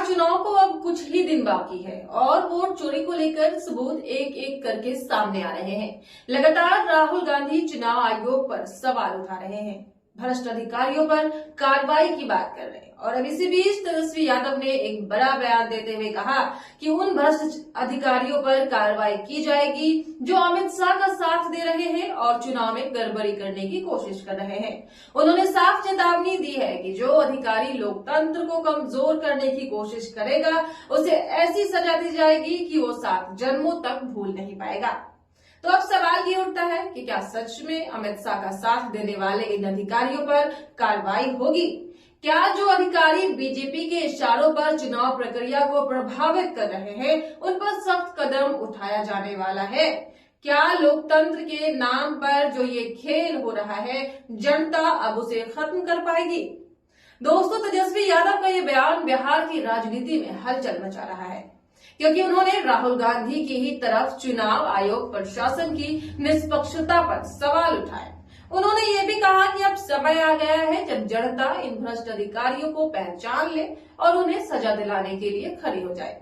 बिहार चुनाव को अब कुछ ही दिन बाकी है और वोट चोरी को लेकर सबूत एक एक करके सामने आ रहे हैं। लगातार राहुल गांधी चुनाव आयोग पर सवाल उठा रहे हैं, भ्रष्ट अधिकारियों पर कार्रवाई की बात कर रहे हैं और अब इसी बीच तेजस्वी यादव ने एक बड़ा बयान देते हुए कहा कि उन भ्रष्ट अधिकारियों पर कार्रवाई की जाएगी जो अमित शाह का साथ दे रहे हैं और चुनाव में गड़बड़ी करने की कोशिश कर रहे हैं। उन्होंने साफ चेतावनी दी है कि जो अधिकारी लोकतंत्र को कमजोर करने की कोशिश करेगा उसे ऐसी सजा दी जाएगी कि वो 7 जन्मों तक भूल नहीं पाएगा। तो अब सवाल ये उठता है कि क्या सच में अमित शाह का साथ देने वाले इन अधिकारियों पर कार्रवाई होगी? क्या जो अधिकारी बीजेपी के इशारों पर चुनाव प्रक्रिया को प्रभावित कर रहे हैं उन पर सख्त कदम उठाया जाने वाला है? क्या लोकतंत्र के नाम पर जो ये खेल हो रहा है जनता अब उसे खत्म कर पाएगी? दोस्तों, तेजस्वी यादव का ये बयान बिहार की राजनीति में हलचल मचा रहा है क्योंकि उन्होंने राहुल गांधी की ही तरफ चुनाव आयोग प्रशासन की निष्पक्षता पर सवाल उठाए। उन्होंने ये भी कहा कि अब समय आ गया है जब जनता इन भ्रष्ट अधिकारियों को पहचान ले और उन्हें सजा दिलाने के लिए खड़ी हो जाए।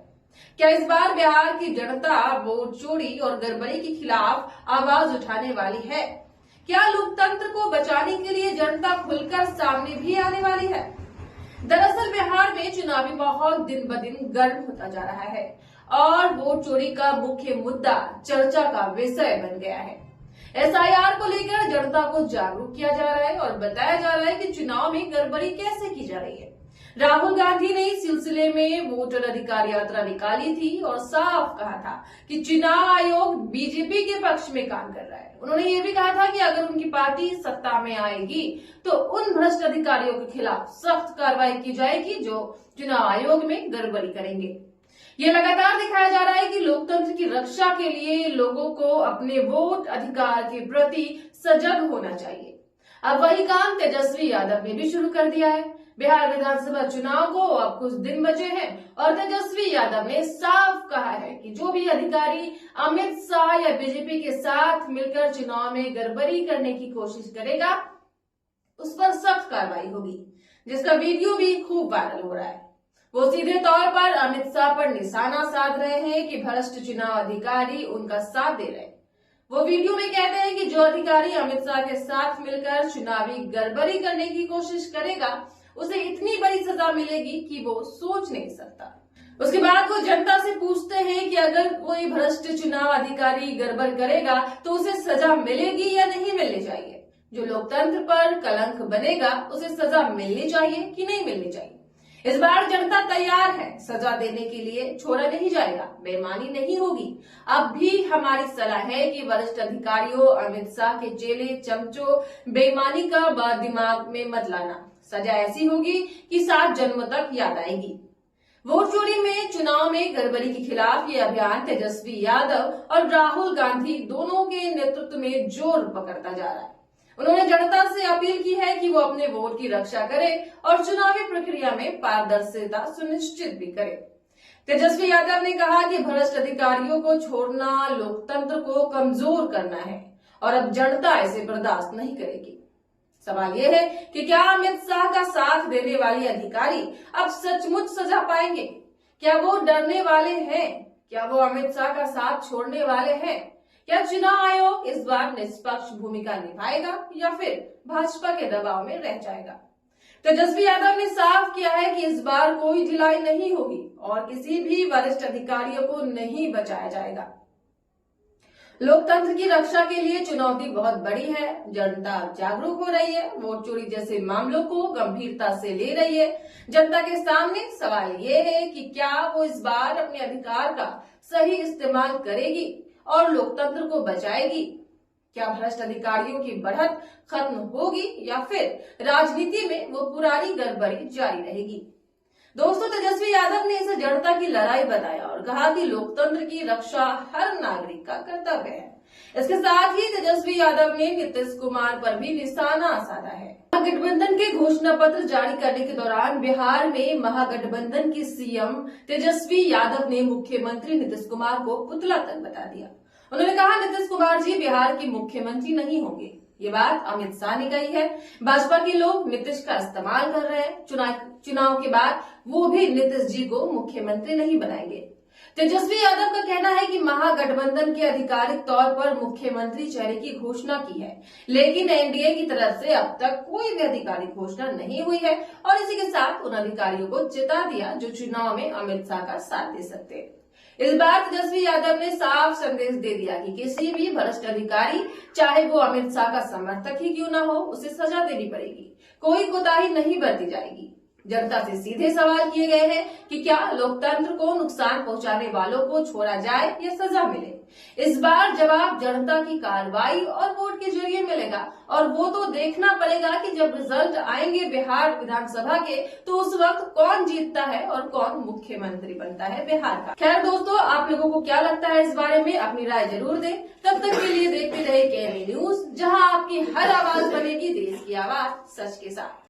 क्या इस बार बिहार की जनता वोट चोरी और गड़बड़ी के खिलाफ आवाज उठाने वाली है? क्या लोकतंत्र को बचाने के लिए जनता खुलकर सामने भी आने वाली है? दरअसल बिहार में चुनावी माहौल दिन ब दिन गर्म होता जा रहा है और वोट चोरी का मुख्य मुद्दा चर्चा का विषय बन गया है। एसआईआर को लेकर जनता को जागरूक किया जा रहा है और बताया जा रहा है कि चुनाव में गड़बड़ी कैसे की जा रही है। राहुल गांधी ने इस सिलसिले में वोटर अधिकार यात्रा निकाली थी और साफ कहा था कि चुनाव आयोग बीजेपी के पक्ष में काम कर रहा है। उन्होंने ये भी कहा था कि अगर उनकी पार्टी सत्ता में आएगी तो उन भ्रष्ट अधिकारियों के खिलाफ सख्त कार्रवाई की जाएगी जो चुनाव आयोग में गड़बड़ी करेंगे। ये लगातार दिखाया जा रहा है कि लोकतंत्र की रक्षा के लिए लोगों को अपने वोट अधिकार के प्रति सजग होना चाहिए। अब वही काम तेजस्वी यादव ने भी शुरू कर दिया है। बिहार विधानसभा चुनाव को अब कुछ दिन बचे हैं और तेजस्वी यादव ने साफ कहा है कि जो भी अधिकारी अमित शाह या बीजेपी के साथ मिलकर चुनाव में गड़बड़ी करने की कोशिश करेगा उस पर सख्त कार्रवाई होगी, जिसका वीडियो भी खूब वायरल हो रहा है। वो सीधे तौर पर अमित शाह पर निशाना साध रहे हैं कि भ्रष्ट चुनाव अधिकारी उनका साथ दे रहे हैं। वो वीडियो में कहते हैं कि जो अधिकारी अमित शाह के साथ मिलकर चुनावी गड़बड़ी करने की कोशिश करेगा उसे इतनी बड़ी सजा मिलेगी कि वो सोच नहीं सकता। उसके बाद वो जनता से पूछते हैं कि अगर कोई भ्रष्ट चुनाव अधिकारी गड़बड़ करेगा तो उसे सजा मिलेगी या नहीं मिलनी चाहिए। जो लोकतंत्र पर कलंक बनेगा उसे सजा मिलनी चाहिए कि नहीं मिलनी चाहिए। इस बार जनता तैयार है, सजा देने के लिए छोड़ा नहीं जाएगा, बेईमानी नहीं होगी। अब भी हमारी सलाह है कि वरिष्ठ अधिकारियों अमित शाह के चेले चमचों बेईमानी का बात दिमाग में मत लाना। सजा ऐसी होगी कि 7 जन्म तक याद आएगी। वोट चोरी में चुनाव में गड़बड़ी के खिलाफ ये अभियान तेजस्वी यादव और राहुल गांधी दोनों के नेतृत्व में जोर पकड़ता जा रहा है। उन्होंने जनता से अपील की है कि वो अपने वोट की रक्षा करे और चुनावी प्रक्रिया में पारदर्शिता सुनिश्चित भी करे। तेजस्वी यादव ने कहा कि भ्रष्ट अधिकारियों को छोड़ना लोकतंत्र को कमजोर करना है और अब जनता इसे बर्दाश्त नहीं करेगी। सवाल यह है कि क्या अमित शाह का साथ देने वाले अधिकारी अब सचमुच सजा पाएंगे? क्या वो डरने वाले हैं? क्या वो अमित शाह का साथ छोड़ने वाले हैं? क्या चुनाव आयोग इस बार निष्पक्ष भूमिका निभाएगा या फिर भाजपा के दबाव में रह जाएगा? तेजस्वी यादव ने साफ किया है कि इस बार कोई ढिलाई नहीं होगी और किसी भी वरिष्ठ अधिकारियों को नहीं बचाया जाएगा। लोकतंत्र की रक्षा के लिए चुनौती बहुत बड़ी है। जनता जागरूक हो रही है, वोट चोरी जैसे मामलों को गंभीरता से ले रही है। जनता के सामने सवाल ये है कि क्या वो इस बार अपने अधिकार का सही इस्तेमाल करेगी और लोकतंत्र को बचाएगी? क्या भ्रष्ट अधिकारियों की बढ़त खत्म होगी या फिर राजनीति में वो पुरानी गड़बड़ी जारी रहेगी? दोस्तों, तेजस्वी यादव ने इसे जनता की लड़ाई बताया और कहा कि लोकतंत्र की रक्षा हर नागरिक का कर्तव्य है। इसके साथ ही तेजस्वी यादव ने नीतीश कुमार पर भी निशाना साधा है। महागठबंधन के घोषणा पत्र जारी करने के दौरान बिहार में महागठबंधन के सीएम तेजस्वी यादव ने मुख्यमंत्री नीतीश कुमार को पुतला तक बता दिया। उन्होंने कहा नीतीश कुमार जी बिहार के मुख्यमंत्री नहीं होंगे, ये बात अमित शाह ने कही है। भाजपा के लोग नीतीश का इस्तेमाल कर रहे हैं। चुनाव के बाद वो भी नीतीश जी को मुख्यमंत्री नहीं बनाएंगे। तेजस्वी यादव का कहना है कि महागठबंधन के आधिकारिक तौर पर मुख्यमंत्री चेहरे की घोषणा की है, लेकिन एनडीए की तरफ से अब तक कोई भी आधिकारिक घोषणा नहीं हुई है और इसी के साथ उन अधिकारियों को चिता दिया जो चुनाव में अमित शाह का साथ दे सकते हैं। इस बार तेजस्वी यादव ने साफ संदेश दे दिया कि किसी भी भ्रष्ट अधिकारी, चाहे वो अमित शाह का समर्थक ही क्यों न हो, उसे सजा देनी पड़ेगी। कोई कोताही नहीं बरती जाएगी। जनता से सीधे सवाल किए गए हैं कि क्या लोकतंत्र को नुकसान पहुंचाने वालों को छोड़ा जाए या सजा मिले। इस बार जवाब जनता की कार्रवाई और वोट के जरिए मिलेगा और वो तो देखना पड़ेगा कि जब रिजल्ट आएंगे बिहार विधानसभा के, तो उस वक्त कौन जीतता है और कौन मुख्यमंत्री बनता है बिहार का। खैर दोस्तों, आप लोगों को क्या लगता है इस बारे में, अपनी राय जरूर दें। तब तक के लिए देखते रहे केएमए न्यूज, जहां आपकी हर आवाज बनेगी देश की आवाज सच के साथ।